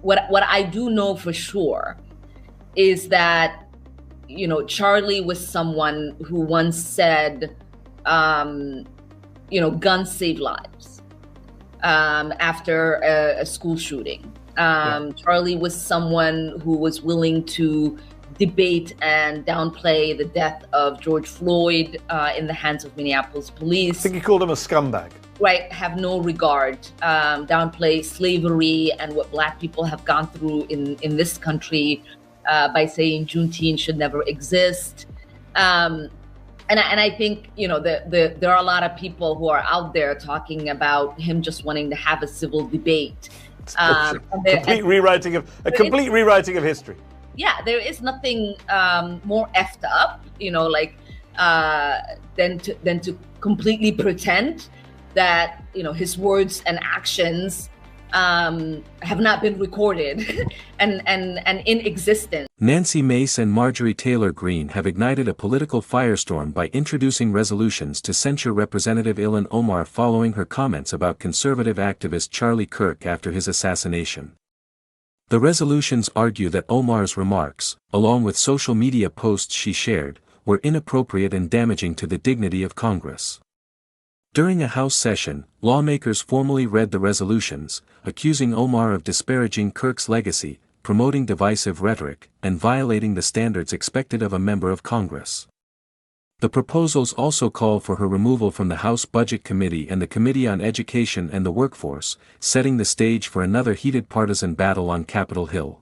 what I do know for sure is that, Charlie was someone who once said, guns save lives, after a school shooting. Charlie was someone who was willing to debate and downplay the death of George Floyd in the hands of Minneapolis police. I think he called him a scumbag. Right, have no regard, downplay slavery and what Black people have gone through in this country by saying Juneteenth should never exist. And I think, there are a lot of people who are out there talking about him just wanting to have a civil debate. Complete rewriting of history. Yeah, there is nothing more effed up, than to completely pretend that his words and actions have not been recorded and in existence. Nancy Mace and Marjorie Taylor Greene have ignited a political firestorm by introducing resolutions to censure Representative Ilhan Omar following her comments about conservative activist Charlie Kirk after his assassination. The resolutions argue that Omar's remarks, along with social media posts she shared, were inappropriate and damaging to the dignity of Congress. During a House session, lawmakers formally read the resolutions, accusing Omar of disparaging Kirk's legacy, promoting divisive rhetoric, and violating the standards expected of a member of Congress. The proposals also call for her removal from the House Budget Committee and the Committee on Education and the Workforce, setting the stage for another heated partisan battle on Capitol Hill.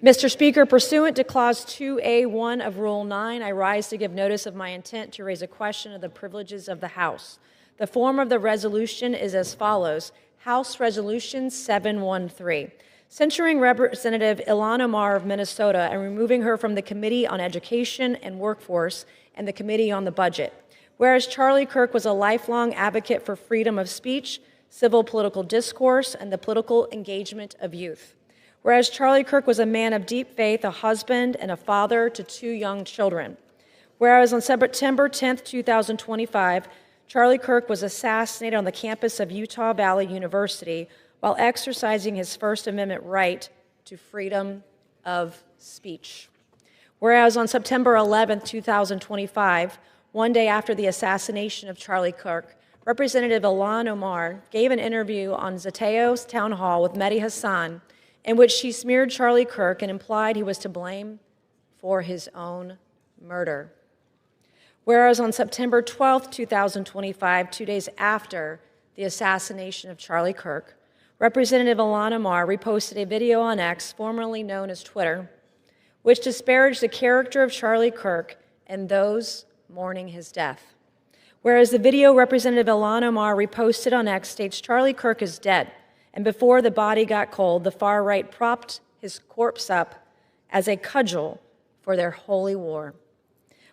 Mr. Speaker, pursuant to Clause 2A1 of Rule 9, I rise to give notice of my intent to raise a question of the privileges of the House. The form of the resolution is as follows. House Resolution 713, censuring Representative Ilhan Omar of Minnesota and removing her from the Committee on Education and Workforce and the Committee on the Budget. Whereas Charlie Kirk was a lifelong advocate for freedom of speech, civil political discourse, and the political engagement of youth. Whereas Charlie Kirk was a man of deep faith, a husband, and a father to 2 young children. Whereas on September 10, 2025, Charlie Kirk was assassinated on the campus of Utah Valley University while exercising his First Amendment right to freedom of speech. Whereas on September 11, 2025, one day after the assassination of Charlie Kirk, Representative Ilhan Omar gave an interview on Zateo's town hall with Mehdi Hassan in which she smeared Charlie Kirk and implied he was to blame for his own murder. Whereas on September 12, 2025, 2 days after the assassination of Charlie Kirk, Representative Ilhan Omar reposted a video on X, formerly known as Twitter, which disparaged the character of Charlie Kirk and those mourning his death. Whereas the video Representative Ilhan Omar reposted on X states Charlie Kirk is dead, and before the body got cold, the far right propped his corpse up as a cudgel for their holy war.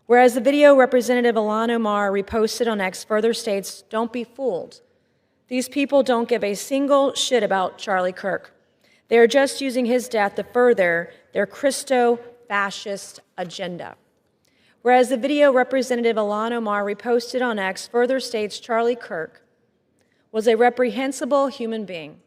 Whereas the video Representative Ilhan Omar reposted on X further states, don't be fooled. These people don't give a single shit about Charlie Kirk. They are just using his death to further their Christo-fascist agenda. Whereas the video Representative Ilhan Omar reposted on X further states Charlie Kirk was a reprehensible human being.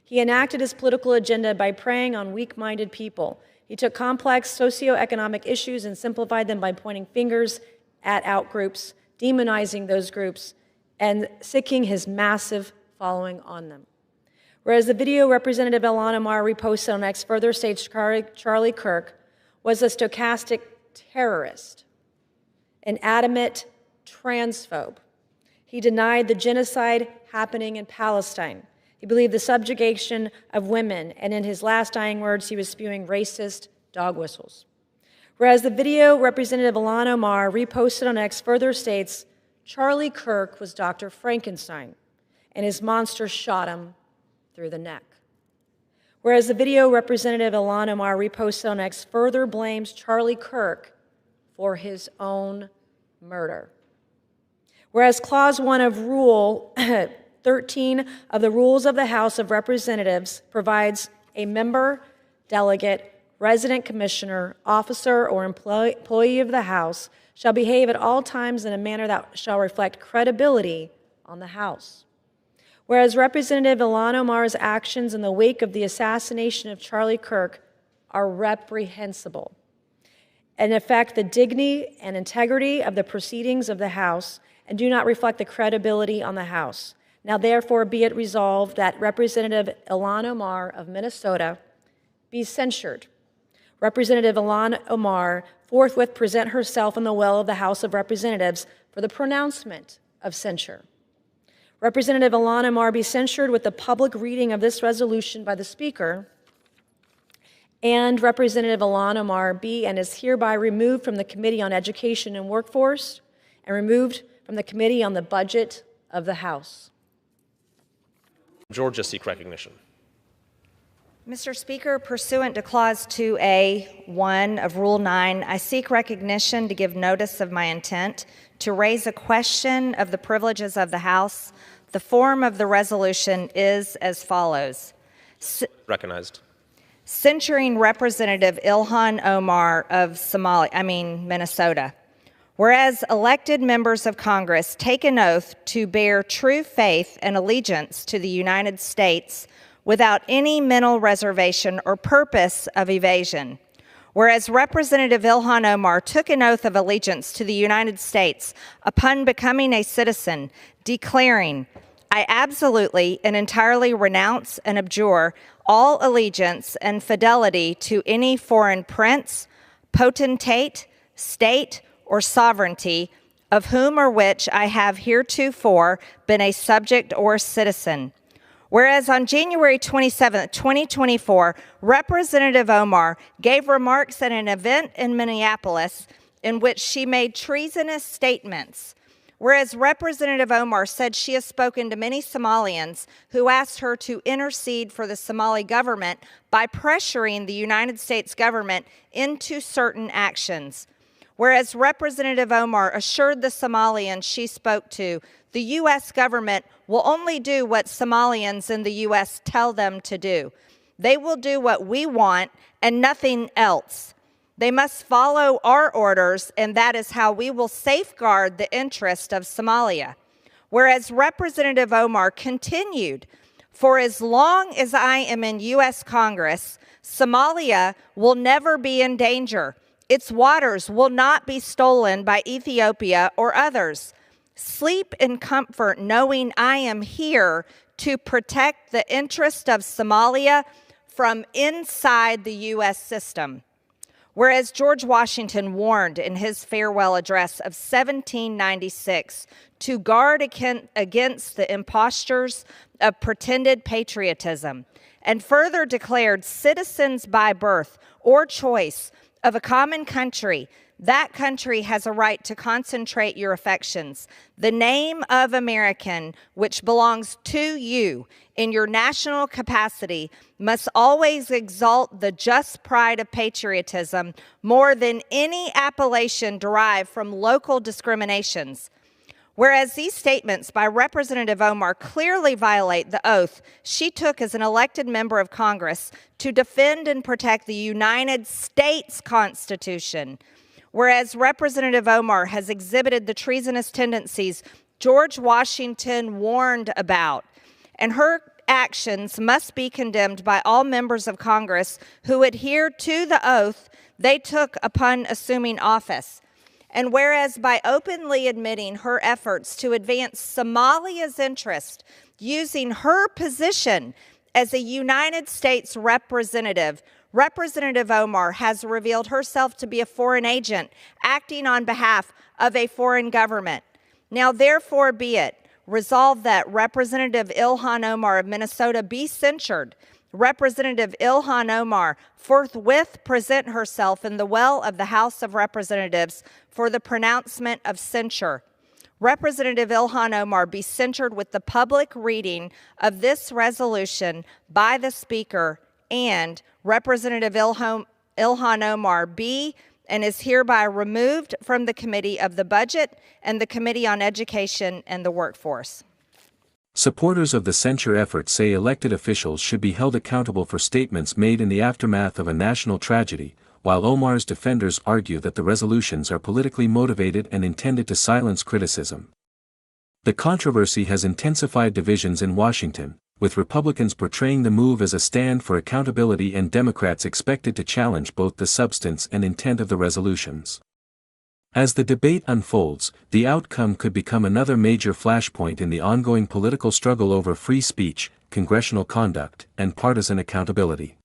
He enacted his political agenda by preying on weak-minded people. He took complex socioeconomic issues and simplified them by pointing fingers at outgroups, demonizing those groups, and sicking his massive following on them. Whereas the video Representative Ilhan Omar reposted on X further states Charlie Kirk was a stochastic terrorist, an adamant transphobe. He denied the genocide happening in Palestine. He believed the subjugation of women, and in his last dying words, he was spewing racist dog whistles. Whereas the video Representative Ilhan Omar reposted on X further states Charlie Kirk was Dr. Frankenstein, and his monster shot him through the neck. Whereas the video Representative Ilhan Omar reposted on X further blames Charlie Kirk for his own murder. Whereas Clause 1 of Rule 13 of the Rules of the House of Representatives provides a member, delegate, resident commissioner, officer, or employee of the House shall behave at all times in a manner that shall reflect credibility on the House. Whereas Representative Ilhan Omar's actions in the wake of the assassination of Charlie Kirk are reprehensible and affect the dignity and integrity of the proceedings of the House and do not reflect the credibility on the House. Now, therefore, be it resolved that Representative Ilhan Omar of Minnesota be censured. Representative Ilhan Omar forthwith present herself in the well of the House of Representatives for the pronouncement of censure. Representative Ilhan Omar be censured with the public reading of this resolution by the Speaker, and Representative Ilhan Omar be and is hereby removed from the Committee on Education and Workforce and removed from the Committee on the Budget of the House. Georgia seek recognition. Mr. Speaker, pursuant to Clause 2A.1 of Rule 9, I seek recognition to give notice of my intent to raise a question of the privileges of the House. The form of the resolution is as follows. Recognized. Censuring Representative Ilhan Omar of Minnesota. Whereas elected members of Congress take an oath to bear true faith and allegiance to the United States without any mental reservation or purpose of evasion. Whereas Representative Ilhan Omar took an oath of allegiance to the United States upon becoming a citizen, declaring, "I absolutely and entirely renounce and abjure all allegiance and fidelity to any foreign prince, potentate, state, or sovereignty, of whom or which I have heretofore been a subject or citizen." Whereas on January 27, 2024, Representative Omar gave remarks at an event in Minneapolis in which she made treasonous statements. Whereas Representative Omar said she has spoken to many Somalians who asked her to intercede for the Somali government by pressuring the United States government into certain actions. Whereas Representative Omar assured the Somalians she spoke to, the U.S. government will only do what Somalians in the U.S. tell them to do. They will do what we want and nothing else. They must follow our orders, and that is how we will safeguard the interest of Somalia. Whereas Representative Omar continued, "For as long as I am in U.S. Congress, Somalia will never be in danger. Its waters will not be stolen by Ethiopia or others. Sleep in comfort knowing I am here to protect the interest of Somalia from inside the U.S. system." Whereas George Washington warned in his farewell address of 1796 to guard against the impostures of pretended patriotism, and further declared citizens by birth or choice of a common country, that country has a right to concentrate your affections. The name of American, which belongs to you in your national capacity, must always exalt the just pride of patriotism more than any appellation derived from local discriminations. Whereas these statements by Representative Omar clearly violate the oath she took as an elected member of Congress to defend and protect the United States Constitution. Whereas Representative Omar has exhibited the treasonous tendencies George Washington warned about, and her actions must be condemned by all members of Congress who adhere to the oath they took upon assuming office. And whereas by openly admitting her efforts to advance Somalia's interest using her position as a United States representative, Representative Omar has revealed herself to be a foreign agent acting on behalf of a foreign government. Now, therefore, be it resolved that Representative Ilhan Omar of Minnesota be censured. Representative Ilhan Omar forthwith present herself in the well of the House of Representatives for the pronouncement of censure. Representative Ilhan Omar be censured with the public reading of this resolution by the Speaker, and Representative Ilhan Omar be and is hereby removed from the Committee of the Budget and the Committee on Education and the Workforce. Supporters of the censure effort say elected officials should be held accountable for statements made in the aftermath of a national tragedy, while Omar's defenders argue that the resolutions are politically motivated and intended to silence criticism. The controversy has intensified divisions in Washington, with Republicans portraying the move as a stand for accountability and Democrats expected to challenge both the substance and intent of the resolutions. As the debate unfolds, the outcome could become another major flashpoint in the ongoing political struggle over free speech, congressional conduct, and partisan accountability.